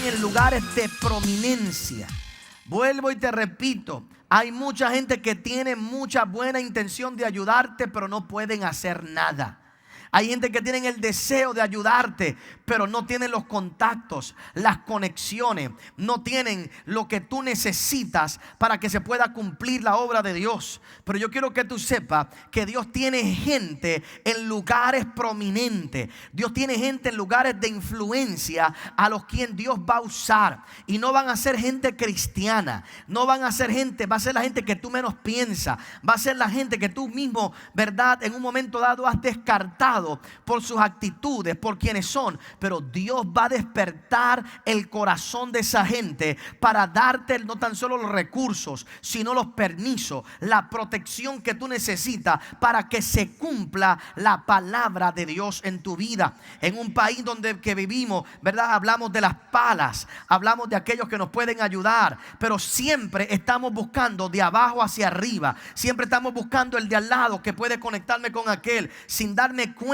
están en lugares de prominencia. Vuelvo y te repito, hay mucha gente que tiene mucha buena intención de ayudarte, pero no pueden hacer nada. Hay gente que tiene el deseo de ayudarte, pero no tienen los contactos, las conexiones, no tienen lo que tú necesitas para que se pueda cumplir la obra de Dios. Pero yo quiero que tú sepas que Dios tiene gente en lugares prominentes. Dios tiene gente en lugares de influencia a los quien Dios va a usar. Y no van a ser gente cristiana, no van a ser gente, va a ser la gente que tú menos piensas, va a ser la gente que tú mismo, ¿verdad?, en un momento dado has descartado por sus actitudes, por quienes son. Pero Dios va a despertar el corazón de esa gente para darte no tan solo los recursos, sino los permisos, la protección que tú necesitas para que se cumpla la palabra de Dios en tu vida. En un país donde que vivimos, ¿verdad?, hablamos de las palas, hablamos de aquellos que nos pueden ayudar, pero siempre estamos buscando de abajo hacia arriba. Siempre estamos buscando el de al lado que puede conectarme con aquel, sin darme cuenta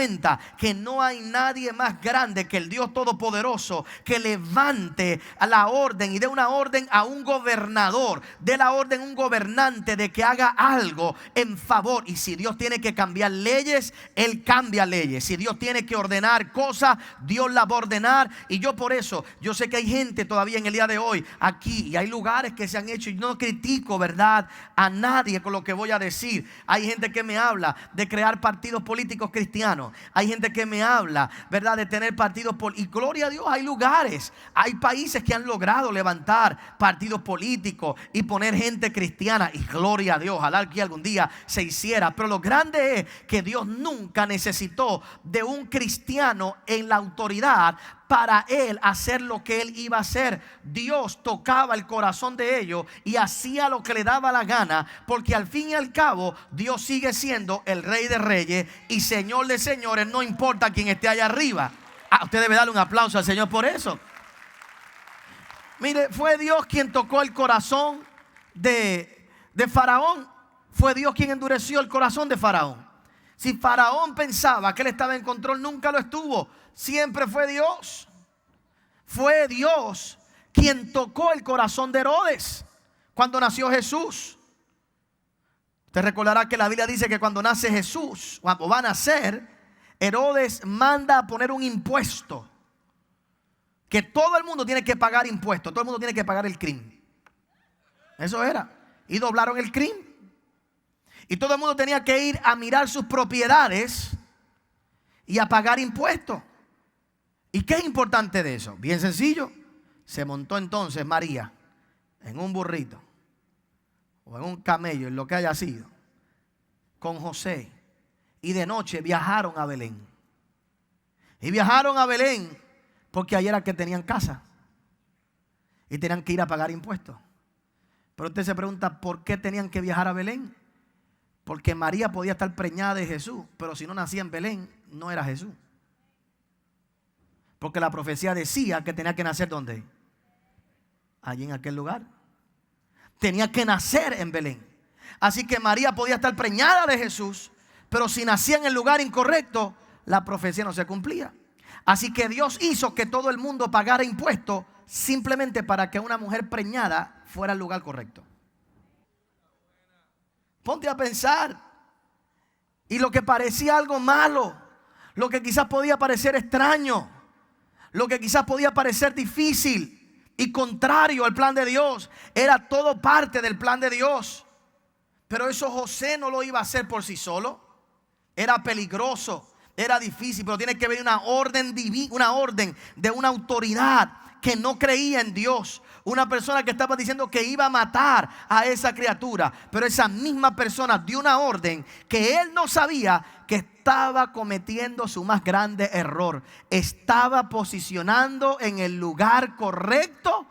que no hay nadie más grande que el Dios Todopoderoso que levante a la orden y dé una orden a un gobernador, dé la orden a un gobernante de que haga algo en favor. Y si Dios tiene que cambiar leyes, Él cambia leyes. Si Dios tiene que ordenar cosas, Dios las va a ordenar. Y yo por eso, yo sé que hay gente todavía en el día de hoy aquí, y hay lugares que se han hecho, y no critico, ¿verdad?, a nadie con lo que voy a decir. Hay gente que me habla de crear partidos políticos cristianos. Hay gente que me habla, ¿verdad?, de tener partidos políticos. Y gloria a Dios, hay lugares, hay países que han logrado levantar partidos políticos y poner gente cristiana. Y gloria a Dios, ojalá que algún día se hiciera. Pero lo grande es que Dios nunca necesitó de un cristiano en la autoridad para Él hacer lo que Él iba a hacer. Dios tocaba el corazón de ellos y hacía lo que le daba la gana, porque al fin y al cabo Dios sigue siendo el Rey de Reyes y Señor de Señores, no importa quién esté allá arriba. Usted debe darle un aplauso al Señor por eso. Mire, fue Dios quien tocó el corazón de Faraón. Fue Dios quien endureció el corazón de Faraón. Si Faraón pensaba que él estaba en control, nunca lo estuvo. Siempre fue Dios. Fue Dios quien tocó el corazón de Herodes cuando nació Jesús. Usted recordará que la Biblia dice que cuando nace Jesús, cuando va a nacer, Herodes manda a poner un impuesto. Que todo el mundo tiene que pagar impuestos. Todo el mundo tiene que pagar el crimen. Eso era. Y doblaron el crimen. Y todo el mundo tenía que ir a mirar sus propiedades y a pagar impuestos. ¿Y qué es importante de eso? Bien sencillo. Se montó entonces María en un burrito o en un camello, en lo que haya sido, con José. Y de noche viajaron a Belén. Y viajaron a Belén porque ayer era que tenían casa y tenían que ir a pagar impuestos. Pero usted se pregunta, ¿por qué tenían que viajar a Belén? Porque María podía estar preñada de Jesús, pero si no nacía en Belén, no era Jesús. Porque la profecía decía que tenía que nacer ¿dónde? Allí en aquel lugar. Tenía que nacer en Belén. Así que María podía estar preñada de Jesús, pero si nacía en el lugar incorrecto, la profecía no se cumplía. Así que Dios hizo que todo el mundo pagara impuestos simplemente para que una mujer preñada fuera al lugar correcto. Ponte a pensar. Y lo que parecía algo malo, lo que quizás podía parecer extraño, lo que quizás podía parecer difícil y contrario al plan de Dios, era todo parte del plan de Dios. Pero eso José no lo iba a hacer por sí solo. Era peligroso, era difícil, pero tiene que venir una orden divina, una orden de una autoridad que no creía en Dios. Una persona que estaba diciendo que iba a matar a esa criatura, pero esa misma persona dio una orden que él no sabía que estaba cometiendo su más grande error. Estaba posicionando en el lugar correcto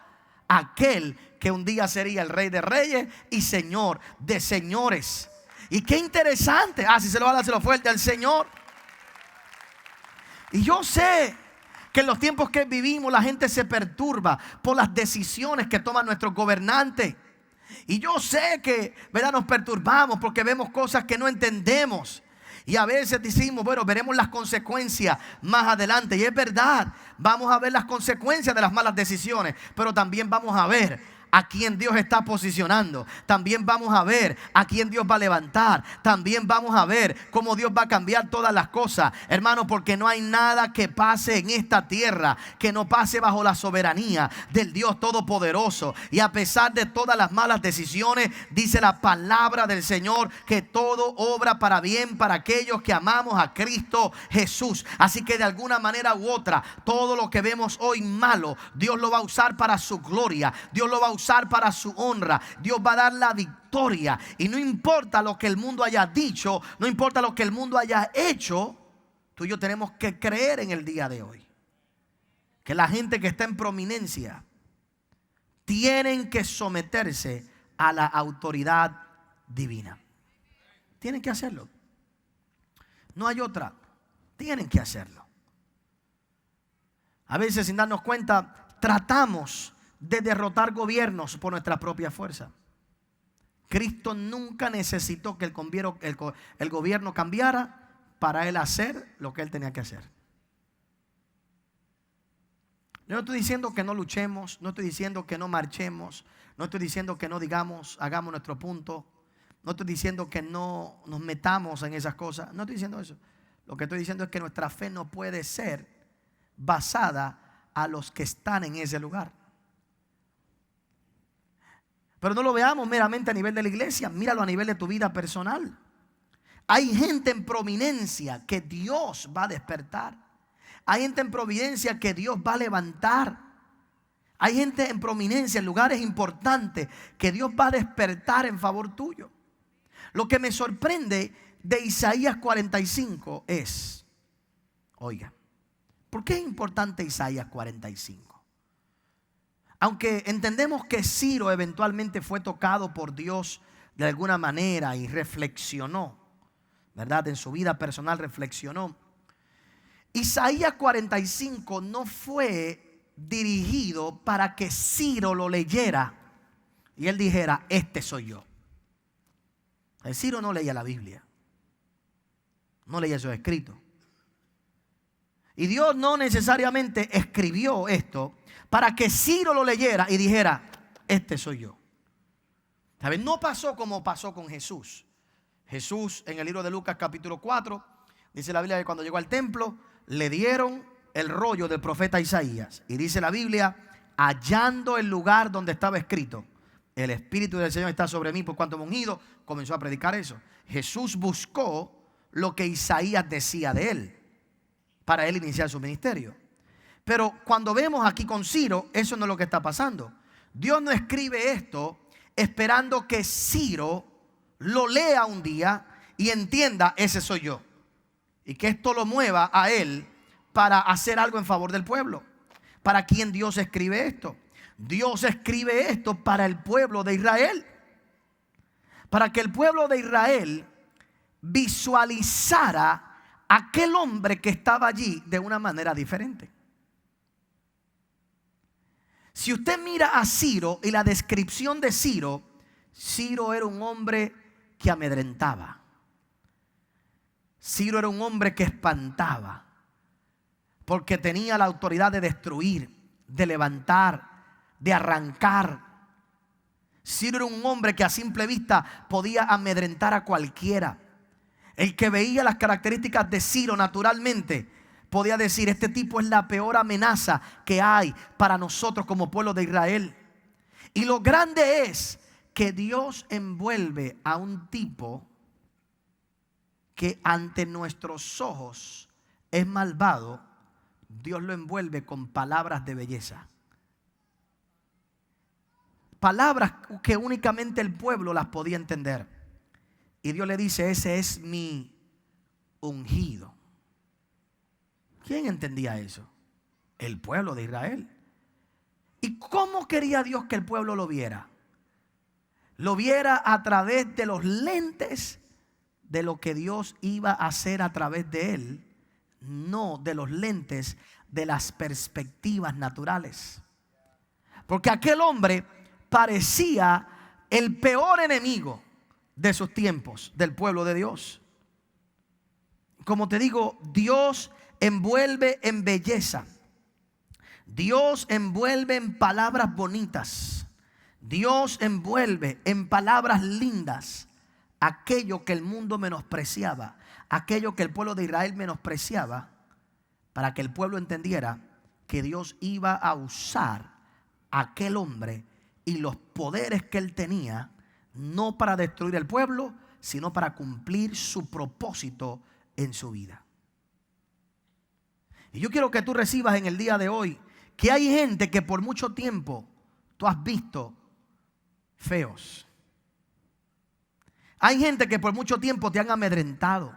aquel que un día sería el Rey de Reyes y Señor de Señores. Y qué interesante. Si se lo va a dar, se lo fuerte al Señor. Y yo sé que en los tiempos que vivimos la gente se perturba por las decisiones que toman nuestros gobernantes. Y yo sé que, ¿verdad?, nos perturbamos porque vemos cosas que no entendemos. Y a veces decimos, bueno, veremos las consecuencias más adelante. Y es verdad, vamos a ver las consecuencias de las malas decisiones. Pero también vamos a ver a quién Dios está posicionando. También vamos a ver a quién Dios va a levantar. También vamos a ver cómo Dios va a cambiar todas las cosas. Hermano, porque no hay nada que pase en esta tierra que no pase bajo la soberanía del Dios Todopoderoso. Y a pesar de todas las malas decisiones, dice la palabra del Señor que todo obra para bien para aquellos que amamos a Cristo Jesús. Así que de alguna manera u otra, todo lo que vemos hoy malo, Dios lo va a usar para su gloria. Dios lo va a usar para su honra. Dios va a dar la victoria. Y no importa lo que el mundo haya dicho, no importa lo que el mundo haya hecho, tú y yo tenemos que creer en el día de hoy que la gente que está en prominencia tienen que someterse a la autoridad divina. Tienen que hacerlo. No hay otra. Tienen que hacerlo. A veces, sin darnos cuenta, tratamos de derrotar gobiernos por nuestra propia fuerza. Cristo nunca necesitó que el gobierno cambiara para él hacer lo que él tenía que hacer. Yo no estoy diciendo que no luchemos, no estoy diciendo que no marchemos, no estoy diciendo que no hagamos nuestro punto, no estoy diciendo que no nos metamos en esas cosas, no estoy diciendo eso. Lo que estoy diciendo es que nuestra fe no puede ser basada a los que están en ese lugar. Pero no lo veamos meramente a nivel de la iglesia, míralo a nivel de tu vida personal. Hay gente en prominencia que Dios va a despertar. Hay gente en providencia que Dios va a levantar. Hay gente en prominencia, en lugares importantes, que Dios va a despertar en favor tuyo. Lo que me sorprende de Isaías 45 es, oiga, ¿por qué es importante Isaías 45? Aunque entendemos que Ciro eventualmente fue tocado por Dios de alguna manera y reflexionó, ¿verdad? En su vida personal reflexionó. Isaías 45 no fue dirigido para que Ciro lo leyera y él dijera, este soy yo. El Ciro no leía la Biblia, no leía esos escritos. Y Dios no necesariamente escribió esto para que Ciro lo leyera y dijera, este soy yo. ¿Saben? No pasó como pasó con Jesús. Jesús, en el libro de Lucas capítulo 4, dice la Biblia que cuando llegó al templo le dieron el rollo del profeta Isaías. Y dice la Biblia, hallando el lugar donde estaba escrito, el Espíritu del Señor está sobre mí por cuanto me he ungido, comenzó a predicar eso. Jesús buscó lo que Isaías decía de él para él iniciar su ministerio. Pero cuando vemos aquí con Ciro, eso no es lo que está pasando. Dios no escribe esto esperando que Ciro lo lea un día y entienda, ese soy yo. Y que esto lo mueva a él para hacer algo en favor del pueblo. ¿Para quién Dios escribe esto? Dios escribe esto para el pueblo de Israel. Para que el pueblo de Israel visualizara aquel hombre que estaba allí de una manera diferente. Si usted mira a Ciro y la descripción de Ciro, Ciro era un hombre que amedrentaba. Ciro era un hombre que espantaba, porque tenía la autoridad de destruir, de levantar, de arrancar. Ciro era un hombre que a simple vista podía amedrentar a cualquiera. El que veía las características de Ciro naturalmente podía decir, este tipo es la peor amenaza que hay para nosotros como pueblo de Israel. Y lo grande es que Dios envuelve a un tipo que ante nuestros ojos es malvado. Dios lo envuelve con palabras de belleza. Palabras que únicamente el pueblo las podía entender. Y Dios le dice, ese es mi ungido. ¿Quién entendía eso? El pueblo de Israel. ¿Y cómo quería Dios que el pueblo lo viera? Lo viera a través de los lentes de lo que Dios iba a hacer a través de él, no de los lentes de las perspectivas naturales. Porque aquel hombre parecía el peor enemigo de sus tiempos, del pueblo de Dios. como te digo, Dios envuelve en belleza. Dios envuelve en palabras bonitas. Dios envuelve en palabras lindas aquello que el mundo menospreciaba, aquello que el pueblo de Israel menospreciaba, para que el pueblo entendiera que Dios iba a usar a aquel hombre y los poderes que él tenía, no para destruir el pueblo, sino para cumplir su propósito en su vida. Y yo quiero que tú recibas en el día de hoy que hay gente que por mucho tiempo tú has visto feos. Hay gente que por mucho tiempo te han amedrentado.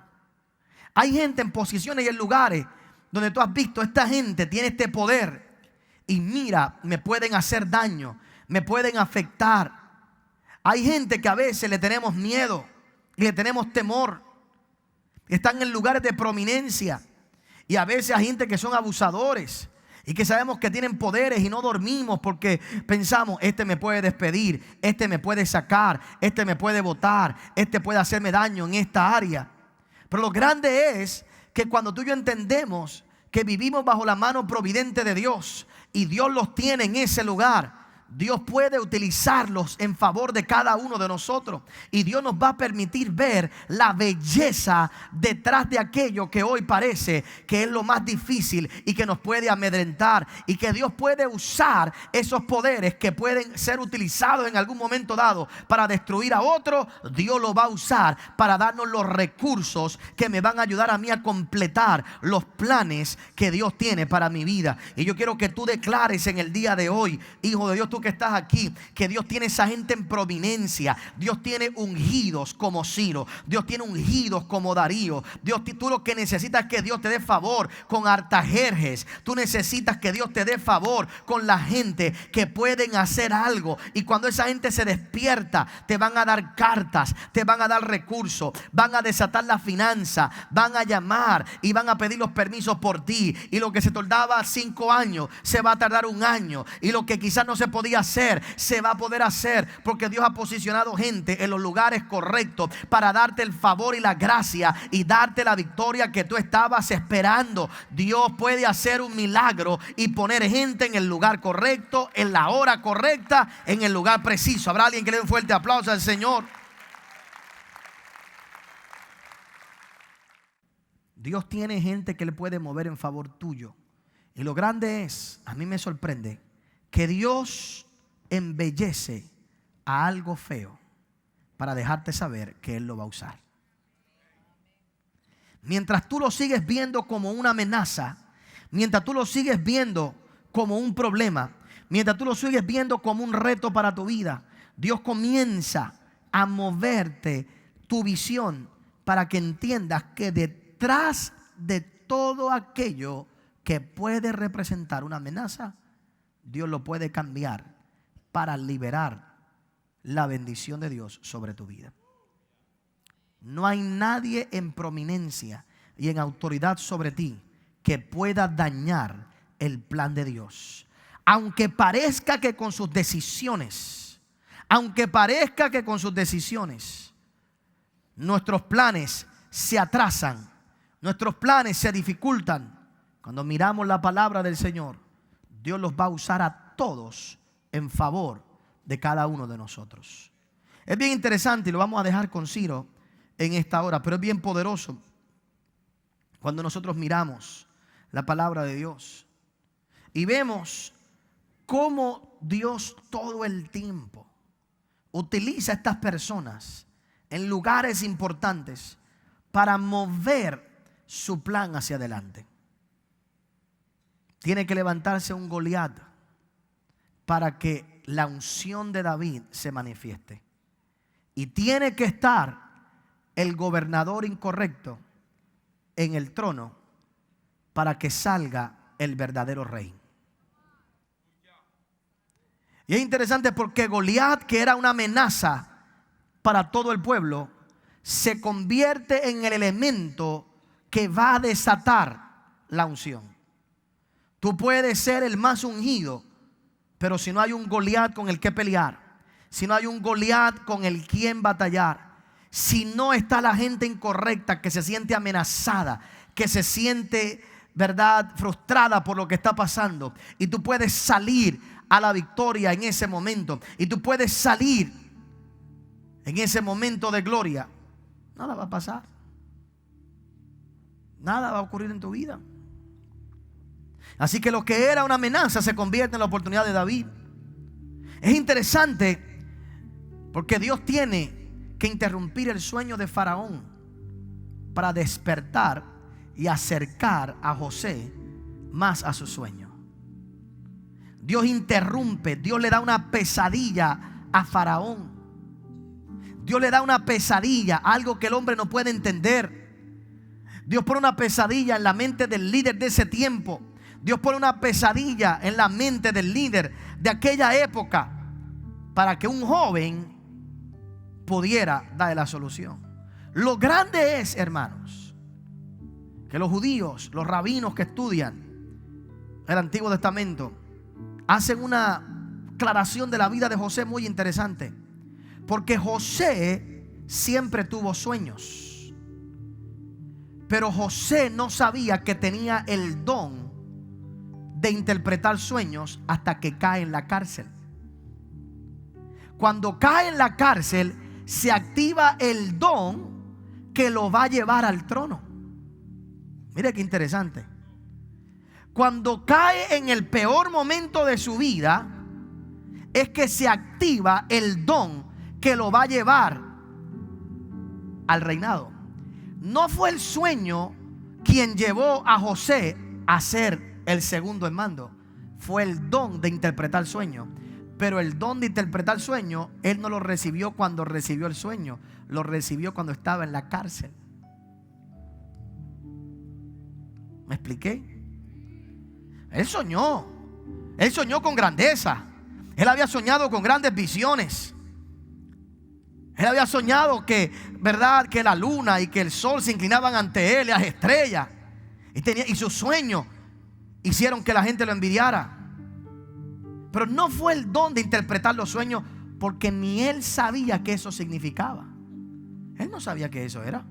Hay gente en posiciones y en lugares donde tú has visto, esta gente tiene este poder y mira, me pueden hacer daño, me pueden afectar. Hay gente que a veces le tenemos miedo y le tenemos temor. Están en lugares de prominencia y a veces hay gente que son abusadores y que sabemos que tienen poderes y no dormimos porque pensamos, este me puede despedir, este me puede sacar, este me puede botar, este puede hacerme daño en esta área. Pero lo grande es que cuando tú y yo entendemos que vivimos bajo la mano providente de Dios y Dios los tiene en ese lugar, Dios puede utilizarlos en favor de cada uno de nosotros. Y Dios nos va a permitir ver la belleza detrás de aquello que hoy parece que es lo más difícil y que nos puede amedrentar. Y que Dios puede usar esos poderes que pueden ser utilizados en algún momento dado para destruir a otro. Dios lo va a usar para darnos los recursos que me van a ayudar a mí a completar los planes que Dios tiene para mi vida. Y yo quiero que tú declares en el día de hoy, hijo de Dios, tú que estás aquí, que Dios tiene esa gente en prominencia. Dios tiene ungidos como Ciro. Dios tiene ungidos como Darío. Tú lo que necesitas es que Dios te dé favor con Artajerjes. Tú necesitas que Dios te dé favor con la gente que pueden hacer algo. Y cuando esa gente se despierta, te van a dar cartas, te van a dar recursos, van a desatar la finanza, van a llamar y van a pedir los permisos por ti. Y lo que se tardaba 5 años, se va a tardar 1 año. Y lo que quizás no se podía hacer, se va a poder hacer, porque Dios ha posicionado gente en los lugares correctos para darte el favor y la gracia y darte la victoria que tú estabas esperando. Dios puede hacer un milagro y poner gente en el lugar correcto, en la hora correcta, en el lugar preciso. ¿Habrá alguien que le dé un fuerte aplauso al Señor? Dios tiene gente que le puede mover en favor tuyo. Y lo grande es, a mí me sorprende, que Dios embellece a algo feo para dejarte saber que Él lo va a usar. Mientras tú lo sigues viendo como una amenaza, mientras tú lo sigues viendo como un problema, mientras tú lo sigues viendo como un reto para tu vida, Dios comienza a moverte tu visión para que entiendas que detrás de todo aquello que puede representar una amenaza, Dios lo puede cambiar para liberar la bendición de Dios sobre tu vida. No hay nadie en prominencia y en autoridad sobre ti que pueda dañar el plan de Dios. Aunque parezca que con sus decisiones, nuestros planes se atrasan, nuestros planes se dificultan. Cuando miramos la palabra del Señor, Dios los va a usar a todos en favor de cada uno de nosotros. Es bien interesante y lo vamos a dejar con Ciro en esta hora, pero es bien poderoso cuando nosotros miramos la palabra de Dios y vemos cómo Dios todo el tiempo utiliza a estas personas en lugares importantes para mover su plan hacia adelante. Tiene que levantarse un Goliat para que la unción de David se manifieste. Y tiene que estar el gobernador incorrecto en el trono para que salga el verdadero rey. Y es interesante porque Goliat, que era una amenaza para todo el pueblo, se convierte en el elemento que va a desatar la unción. Tú puedes ser el más ungido, pero si no hay un Goliat con el que pelear, si no hay un Goliat con el quien batallar, si no está la gente incorrecta que se siente amenazada, que se siente, ¿verdad?, frustrada por lo que está pasando, y tú puedes salir a la victoria en ese momento, y tú puedes salir en ese momento de gloria, nada va a pasar. Nada va a ocurrir en tu vida. Así que lo que era una amenaza se convierte en la oportunidad de David. Es interesante porque Dios tiene que interrumpir el sueño de Faraón para despertar y acercar a José más a su sueño. Dios interrumpe, Dios le da una pesadilla a Faraón. Dios le da una pesadilla, algo que el hombre no puede entender. Dios pone una pesadilla en la mente del líder de ese tiempo. Dios pone una pesadilla en la mente del líder de aquella época para que un joven pudiera darle la solución. Lo grande es, hermanos, que los judíos, los rabinos que estudian el Antiguo Testamento, hacen una aclaración de la vida de José muy interesante. Porque José siempre tuvo sueños. Pero José no sabía que tenía el don de interpretar sueños hasta que cae en la cárcel. Cuando cae en la cárcel, se activa el don que lo va a llevar al trono. Mire qué interesante. Cuando cae en el peor momento de su vida, es que se activa el don que lo va a llevar al reinado. No fue el sueño quien llevó a José a ser el segundo en mando. Fue el don de interpretar sueños. Pero el don de interpretar sueños, él no lo recibió cuando recibió el sueño. Lo recibió cuando estaba en la cárcel. ¿Me expliqué? Él soñó. Él soñó con grandeza. Él había soñado con grandes visiones. Él había soñado que, ¿verdad?, que la luna y que el sol se inclinaban ante él, y las estrellas. Y sus sueños hicieron que la gente lo envidiara. Pero no fue el don de interpretar los sueños, porque ni él sabía qué eso significaba. Él no sabía qué eso era.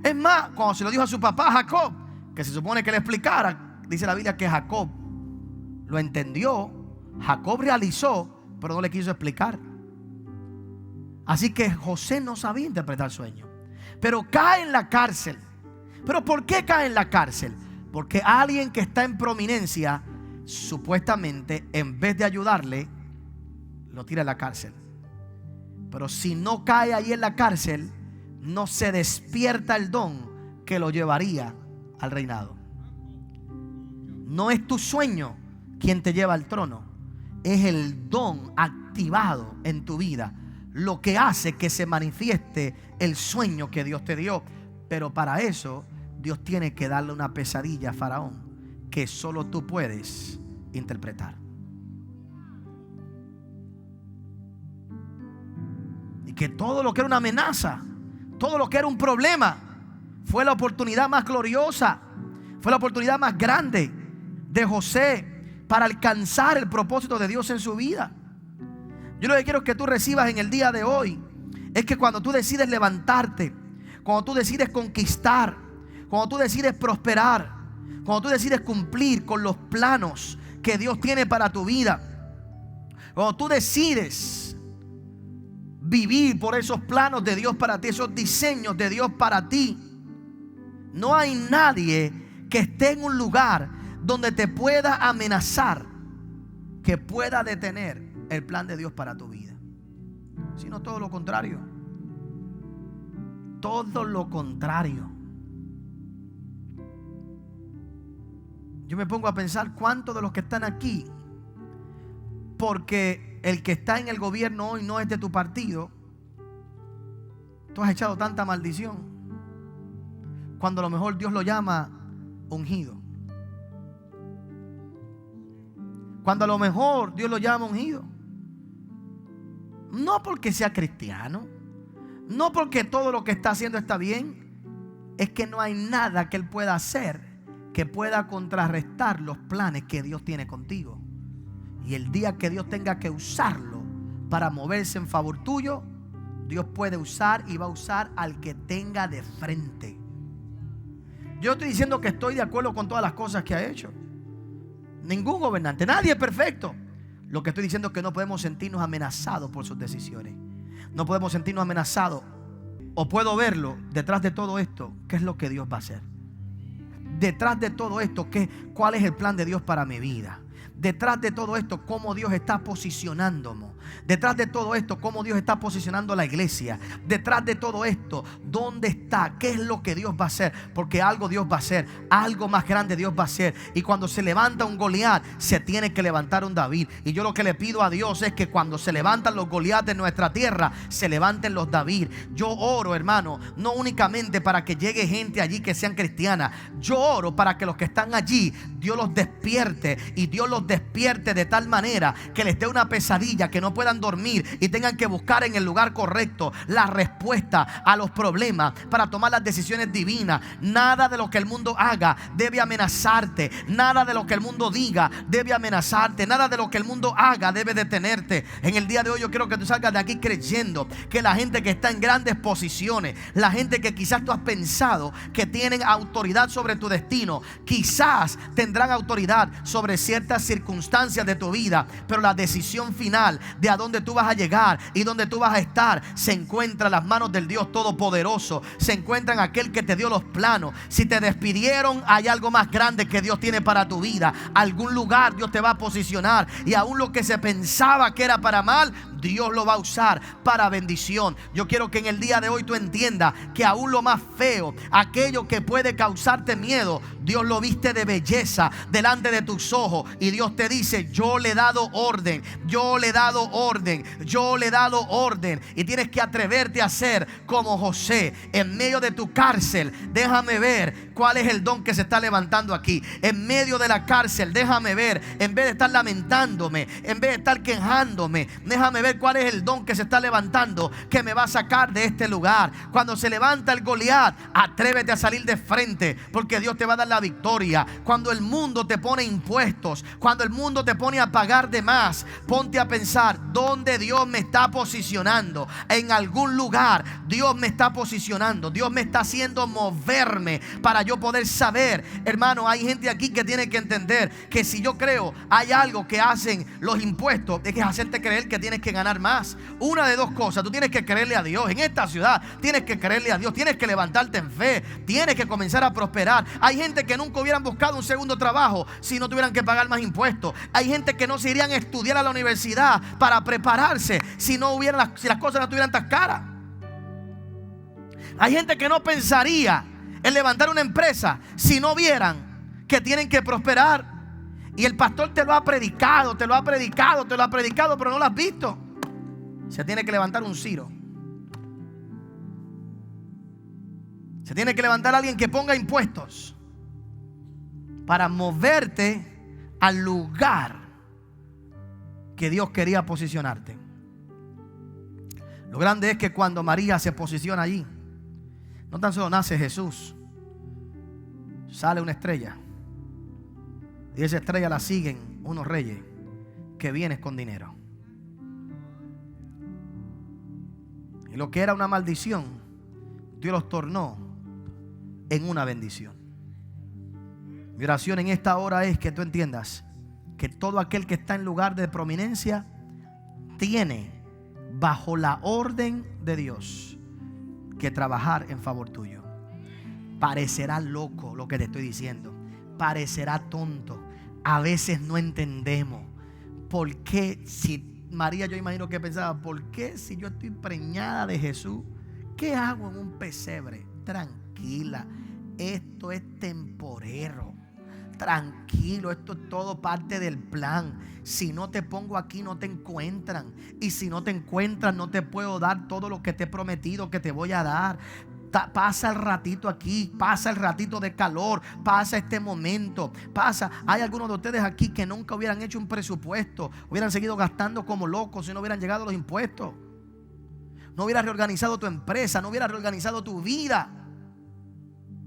Es más, cuando se lo dijo a su papá Jacob, que se supone que le explicara, dice la Biblia que Jacob lo entendió, Jacob realizó, pero no le quiso explicar. Así que José no sabía interpretar sueños, pero cae en la cárcel. ¿Pero por qué cae en la cárcel? Porque alguien que está en prominencia, supuestamente, en vez de ayudarle, lo tira a la cárcel. Pero si no cae ahí en la cárcel, no se despierta el don que lo llevaría al reinado. No es tu sueño quien te lleva al trono, es el don activado en tu vida lo que hace que se manifieste el sueño que Dios te dio. Pero para eso Dios tiene que darle una pesadilla a Faraón que solo tú puedes interpretar. Y que todo lo que era una amenaza, todo lo que era un problema, fue la oportunidad más gloriosa, fue la oportunidad más grande de José para alcanzar el propósito de Dios en su vida. Yo lo que quiero que tú recibas en el día de hoy es que cuando tú decides levantarte, cuando tú decides conquistar, cuando tú decides prosperar, cuando tú decides cumplir con los planos que Dios tiene para tu vida, cuando tú decides vivir por esos planos de Dios para ti, esos diseños de Dios para ti, no hay nadie que esté en un lugar donde te pueda amenazar, que pueda detener el plan de Dios para tu vida. Sino todo lo contrario. Todo lo contrario. Yo me pongo a pensar cuántos de los que están aquí, porque el que está en el gobierno hoy no es de tu partido, tú has echado tanta maldición, cuando a lo mejor Dios lo llama ungido. Cuando a lo mejor Dios lo llama ungido. No porque sea cristiano, no porque todo lo que está haciendo está bien, es que no hay nada que él pueda hacer que pueda contrarrestar los planes que Dios tiene contigo. Y el día que Dios tenga que usarlo para moverse en favor tuyo, Dios puede usar y va a usar al que tenga de frente. Yo estoy diciendo que estoy de acuerdo con todas las cosas que ha hecho. Ningún gobernante, nadie es perfecto. Lo que estoy diciendo es que no podemos sentirnos amenazados por sus decisiones. No podemos sentirnos amenazados. O puedo verlo detrás de todo esto, ¿qué es lo que Dios va a hacer? Detrás de todo esto, ¿cuál es el plan de Dios para mi vida? Detrás de todo esto, cómo Dios está posicionándome. Detrás de todo esto, cómo Dios está posicionando a la iglesia. Detrás de todo esto, ¿dónde está? ¿Qué es lo que Dios va a hacer? Porque algo Dios va a hacer, algo más grande Dios va a hacer. Y cuando se levanta un Goliat, se tiene que levantar un David. Y yo lo que le pido a Dios es que cuando se levantan los Goliat de nuestra tierra, se levanten los David. Yo oro, hermano, no únicamente para que llegue gente allí que sean cristianas. Yo oro para que los que están allí, Dios los despierte. Y Dios los despierte de tal manera que les dé una pesadilla, que no puedan dormir y tengan que buscar en el lugar correcto la respuesta a los problemas para tomar las decisiones divinas. Nada de lo que el mundo haga debe amenazarte. Nada de lo que el mundo diga debe amenazarte. Nada de lo que el mundo haga debe detenerte. En el día de hoy yo quiero que tú salgas de aquí creyendo que la gente que está en grandes posiciones, la gente que quizás tú has pensado que tienen autoridad sobre tu destino, quizás tendrán autoridad sobre ciertas circunstancias de tu vida, pero la decisión final de a dónde tú vas a llegar y dónde tú vas a estar se encuentra en las manos del Dios Todopoderoso. Se encuentra en aquel que te dio los planos. Si te despidieron, hay algo más grande que Dios tiene para tu vida. Algún lugar Dios te va a posicionar, y aún lo que se pensaba que era para mal, Dios lo va a usar para bendición. Yo quiero que en el día de hoy tú entiendas que aún lo más feo, aquello que puede causarte miedo, Dios lo viste de belleza delante de tus ojos. Y Dios te dice: yo le he dado orden, yo le he dado orden, yo le he dado orden. Y tienes que atreverte a ser como José en medio de tu cárcel. Déjame ver cuál es el don que se está levantando aquí. En medio de la cárcel, déjame ver, en vez de estar lamentándome, en vez de estar quejándome, déjame ver cuál es el don que se está levantando, que me va a sacar de este lugar. Cuando se levanta el Goliat, atrévete a salir de frente, porque Dios te va a dar la victoria. Cuando el mundo te pone impuestos, cuando el mundo te pone a pagar de más, ponte a pensar dónde Dios me está posicionando. En algún lugar Dios me está posicionando. Dios me está haciendo moverme para yo poder saber. Hermano, hay gente aquí que tiene que entender que si yo creo hay algo que hacen los impuestos, es que es hacerte creer que tienes que ganar más. Una de dos cosas: tú tienes que creerle a Dios. En esta ciudad tienes que creerle a Dios, tienes que levantarte en fe, tienes que comenzar a prosperar. Hay gente que nunca hubieran buscado un segundo trabajo si no tuvieran que pagar más impuestos. Hay gente que no se irían a estudiar a la universidad para prepararse si las cosas no estuvieran tan caras. Hay gente que no pensaría en levantar una empresa si no vieran que tienen que prosperar. Y el pastor te lo ha predicado, te lo ha predicado, te lo ha predicado, pero no lo has visto. Se tiene que levantar un Ciro. Se tiene que levantar alguien que ponga impuestos para moverte al lugar que Dios quería posicionarte. Lo grande es que cuando María se posiciona allí, no tan solo nace Jesús, sale una estrella. Y esa estrella la siguen unos reyes que vienen con dinero. Y lo que era una maldición, Dios los tornó en una bendición. Mi oración en esta hora es que tú entiendas que todo aquel que está en lugar de prominencia tiene, bajo la orden de Dios, que trabajar en favor tuyo. Parecerá loco lo que te estoy diciendo, parecerá tonto. A veces no entendemos por qué. Si María, yo imagino que pensaba: ¿por qué si yo estoy preñada de Jesús, qué hago en un pesebre? Tranquila, esto es temporero. Tranquilo, esto es todo parte del plan. Si no te pongo aquí, no te encuentran. Y si no te encuentran, no te puedo dar todo lo que te he prometido que te voy a dar. Pasa el ratito aquí, pasa el ratito de calor, pasa este momento, pasa. Hay algunos de ustedes aquí que nunca hubieran hecho un presupuesto, hubieran seguido gastando como locos si no hubieran llegado los impuestos. No hubieras reorganizado tu empresa, no hubieras reorganizado tu vida,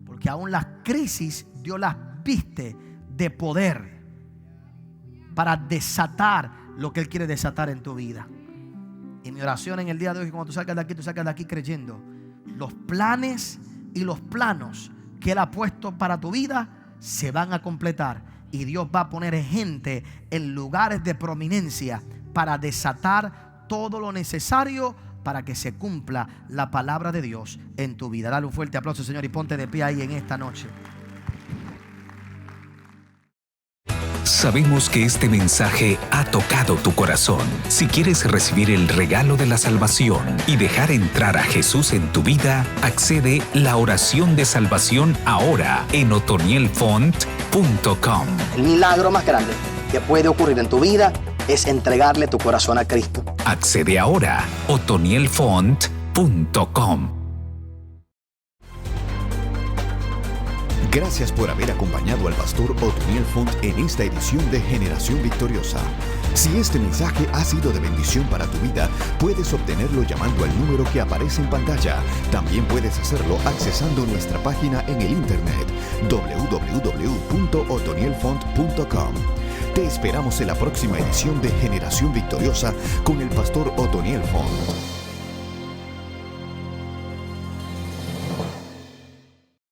porque aún las crisis Dios las viste de poder para desatar lo que Él quiere desatar en tu vida. Y mi oración en el día de hoy es que cuando tú salgas de aquí creyendo los planes y los planos que Él ha puesto para tu vida se van a completar. Y Dios va a poner gente en lugares de prominencia para desatar todo lo necesario para que se cumpla la palabra de Dios en tu vida. Dale un fuerte aplauso, Señor, y ponte de pie ahí en esta noche. Sabemos que este mensaje ha tocado tu corazón. Si quieres recibir el regalo de la salvación y dejar entrar a Jesús en tu vida, accede la oración de salvación ahora en otonielfont.com. El milagro más grande que puede ocurrir en tu vida es entregarle tu corazón a Cristo. Accede ahora a otonielfont.com. Gracias por haber acompañado al pastor Otoniel Font en esta edición de Generación Victoriosa. Si este mensaje ha sido de bendición para tu vida, puedes obtenerlo llamando al número que aparece en pantalla. También puedes hacerlo accesando nuestra página en el internet www.otonielfont.com. Te esperamos en la próxima edición de Generación Victoriosa con el pastor Otoniel Font.